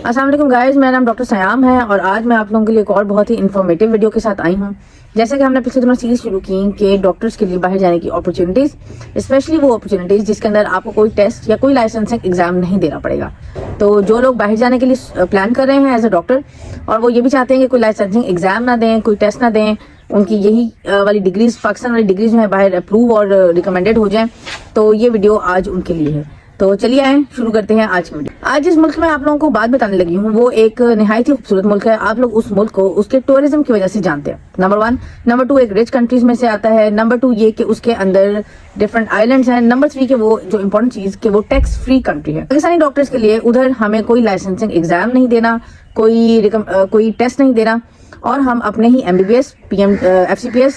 अस्सलाम वालेकुम गाइस, मेरा नाम डॉक्टर सयाम है और आज मैं आप लोगों के लिए एक और बहुत ही इन्फॉर्मेटिव वीडियो के साथ आई हूँ। जैसे कि हमने पिछले दिनों सीरीज शुरू की कि डॉक्टर्स के लिए बाहर जाने की अपॉर्चुनिटीज, स्पेशली वो अपॉर्चुनिटीज जिसके अंदर आपको कोई टेस्ट या कोई लाइसेंसिंग एग्जाम नहीं देना पड़ेगा। तो जो लोग बाहर जाने के लिए प्लान कर रहे हैं एज अ डॉक्टर और वो ये भी चाहते हैं कि कोई लाइसेंसिंग एग्जाम ना दें, कोई टेस्ट ना दें, उनकी यही वाली डिग्रीज, पाकिस्तान वाली डिग्रीज जो है बाहर अप्रूव और रिकमेंडेड हो जाए, तो ये वीडियो आज उनके लिए है। तो चलिए आए शुरू करते हैं आज की वीडियो। आज जिस मुल्क में आप लोगों को बात बताने लगी हूँ वो एक निहायत ही खूबसूरत मुल्क है। आप लोग उस मुल्क को उसके टूरिज्म की वजह से जानते हैं, नंबर 1। नंबर 2, एक रिच कंट्रीज में से आता है। नंबर 2 ये कि उसके अंदर डिफरेंट आइलैंड्स हैं। नंबर 3 के वो जो इम्पोर्टेंट चीज कि वो टैक्स फ्री कंट्री है। पाकिस्तानी डॉक्टर्स के लिए उधर हमें कोई लाइसेंसिंग एग्जाम नहीं देना, कोई टेस्ट नहीं देना और हम अपने ही MBBS, PM, FCPS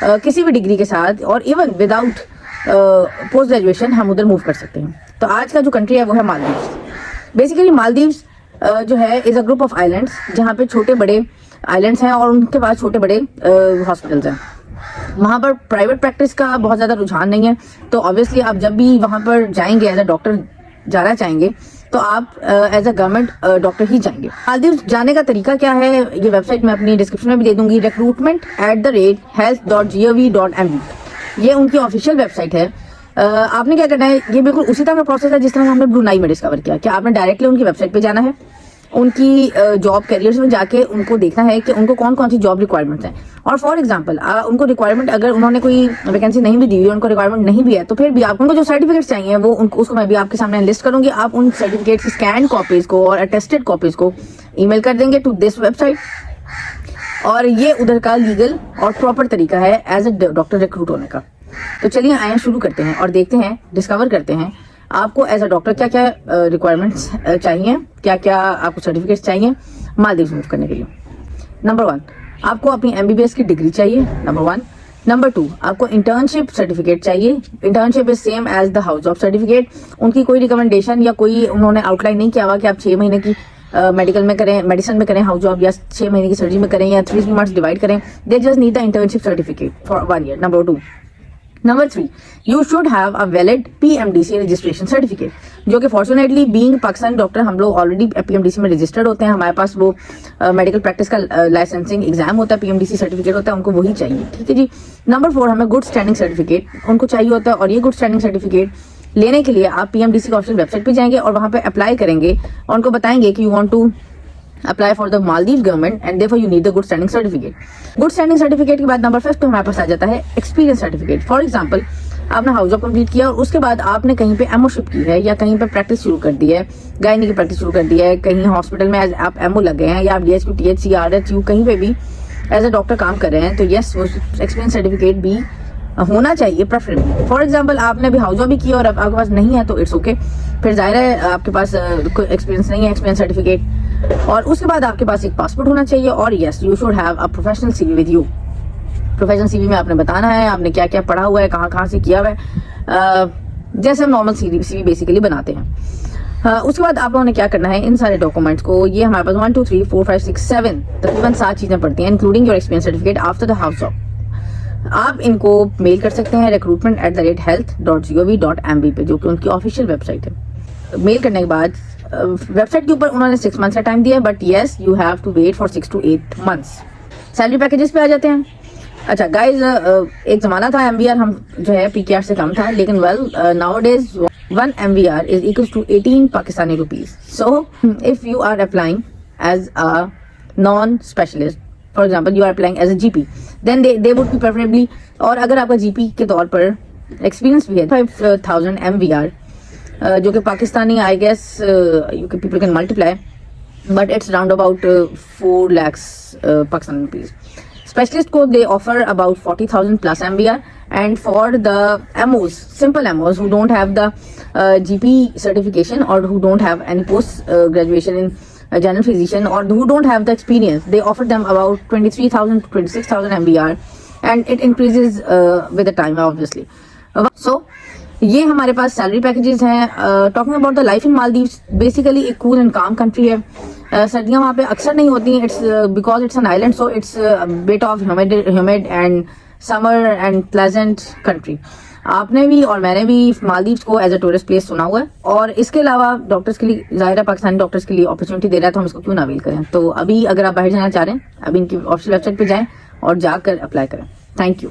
किसी भी डिग्री के साथ और इवन विदाउट पोस्ट ग्रेजुएशन हम उधर मूव कर सकते हैं। तो आज का जो कंट्री है वो है मालदीव्स। बेसिकली मालदीव्स जो है is a group of islands जहाँ पे छोटे बड़े आइलैंड्स हैं और उनके पास छोटे बड़े हॉस्पिटल्स हैं। वहाँ पर प्राइवेट प्रैक्टिस का बहुत ज्यादा रुझान नहीं है, तो ऑब्वियसली आप जब भी वहाँ पर जाएंगे एज अ डॉक्टर जाना चाहेंगे तो आप एज अ गवर्नमेंट डॉक्टर ही जाएंगे। मालदीव जाने का तरीका क्या है ये वेबसाइट मैं अपनी डिस्क्रिप्शन में भी दे दूंगी, recruitment@health.gov.mb। ये उनकी ऑफिशियल वेबसाइट है। आपने क्या करना है, ये बिल्कुल उसी तरह का प्रोसेस है जिस तरह हमने ब्रुनाई में डिस्कवर किया कि आपने डायरेक्टली उनकी वेबसाइट पे जाना है, उनकी जॉब कैरियर्स में जाके उनको देखना है कि उनको कौन कौन सी जॉब रिक्वायरमेंट्स हैं। और फॉर एग्जांपल उनको रिक्वायरमेंट, अगर उन्होंने कोई वैकेंसी नहीं भी दी हुई, उनको रिक्वायरमेंट नहीं भी है, तो फिर भी आप उनको जो सर्टिफिकेट्स चाहिए वो उसको मैं भी आपके सामने लिस्ट करूंगी। आप उन सर्टिफिकेट की स्कैन कॉपीज को और अटेस्टेड कॉपीज को ईमेल कर देंगे टू दिस वेबसाइट और ये उधर का लीगल और प्रॉपर तरीका है एज अ डॉक्टर रिक्रूट होने का। तो चलिए आए शुरू करते हैं और देखते हैं, डिस्कवर करते हैं आपको एज अ डॉक्टर क्या क्या रिक्वायरमेंट्स चाहिए, क्या क्या आपको सर्टिफिकेट्स चाहिए मालदीव मूव करने के लिए। नंबर 1, आपको अपनी MBBS की डिग्री चाहिए, नंबर 1। नंबर 2, आपको इंटर्नशिप सर्टिफिकेट चाहिए। Internship is same as the house job certificate. उनकी कोई रिकमेंडेशन या कोई उन्होंने आउटलाइन नहीं किया हुआ कि आप 6 महीने की मेडिकल में करें, मेडिसिन में करें हाउस जॉब, या 6 महीने की सर्जरी में करें, या 3 मंथ्स डिवाइड करें। They just need the internship certificate for 1 year. Number 2। Number 3, you should have a valid PMDC registration certificate, जो कि फॉर्चुनेटली बीइंग पाकिस्तानी डॉक्टर हम लोग ऑलरेडी PMDC में रजिस्टर्ड होते हैं। हमारे पास वो मेडिकल प्रैक्टिस का लाइसेंसिंग एग्जाम होता है, PMDC सर्टिफिकेट होता है, उनको वही चाहिए, ठीक है जी। नंबर 4, हमें गुड स्टैंडिंग सर्टिफिकेट उनको चाहिए होता है और ये गुड स्टैंडिंग सर्टिफिकेट लेने के लिए आप PMDC की ऑफिशियल वेबसाइट पे जाएंगे और वहां पे अप्लाई करेंगे और उनको बताएंगे कि you want to apply for the Maldives government and therefore you need the good standing certificate। good standing certificate के बाद नंबर 5 पे हमारे पास आ जाता है एक्सपीरियंस सर्टिफिकेट। फॉर एग्जांपल आपने हाउस जॉब कंप्लीट किया और उसके बाद आपने कहीं पे एमओशिप की है या कहीं पे प्रैक्टिस शुरू कर दी है, गायनी की प्रैक्टिस शुरू कर दी है, कहीं हॉस्पिटल में आप एमओ लग गए हैं या आप DSQ, THC, RHU कहीं पे भी एज अ डॉक्टर काम कर रहे हैं, तो यस वो एक्सपीरियंस सर्टिफिकेट भी होना चाहिए प्रेफरेबली। फॉर एग्जाम्पल आपने भी हाउस जॉब भी किया और अब आपके पास नहीं है तो इट्स ओके, फिर जाहिर है आपके पास कोई एक्सपीरियंस नहीं है, एक्सपीरियंस सर्टिफिकेट। और उसके बाद आपके पास एक पासपोर्ट होना चाहिए और yes you should have a professional CV with you. Professional CV में आपने बताना है आपने क्या क्या पढ़ा हुआ है, कहाँ कहाँ से किया हुआ है, जैसे हम नॉर्मल CV बेसिकली बनाते हैं। उसके बाद आप लोगों ने क्या करना है, इन सारे डॉक्यूमेंट्स को, ये हमारे पास 1 2 3 4 5 6 7 तकरीबन 7 चीजें पड़ती हैं including your experience certificate after the house job. आप इनको मेल कर सकते हैं recruitment@health.gov.mb पे, जो कि उनकी ऑफिशियल वेबसाइट है। मेल करने के बाद वेबसाइट के ऊपर उन्होंने 6 मंथ्स का टाइम दिया है, but yes you have to wait for 6 to 8 months। Salary packages पे आ जाते हैं। अच्छा गाइज, एक जमाना था MVR हम जो है PKR से कम था, लेकिन well nowadays 1 MVR is equal to 18 Pakistani rupees. So if you are applying as a non specialist, for example you are applying as a GP, then they would be preferably, और अगर आपका GP के तौर पर एक्सपीरियंस भी है 5000 MVR, जो कि Pakistani I guess UK people can multiply, but it's round about 4 lakhs Pakistani rupees. Specialist को they offer about 40,000 plus MVR, and for the MOs, simple MOs who don't have the GP certification or who don't have any post graduation in general physician or who don't have the experience, they offer them about 23,000 to 26,000 MVR, and it increases with the time obviously। So ये हमारे पास salary packages हैं। Talking about the life in Maldives, basically एक cool and काम country है। सर्दियाँ वहाँ पे अक्सर नहीं होती हैं, it's because it's an island, so it's bit of humid and summer and pleasant country. आपने भी और मैंने भी मालदीव्स को एज अ टूरिस्ट प्लेस सुना हुआ है, और इसके अलावा डॉक्टर्स के लिए जाहिर है पाकिस्तानी डॉक्टर्स के लिए अपॉर्चुनिटी दे रहा है, तो हम इसको क्यों ना अवेल करें। तो अभी अगर आप बाहर जाना चाह रहे हैं, अभी इनकी ऑफिशियल वेबसाइट पे जाएं और जाकर अप्लाई करें। Thank you.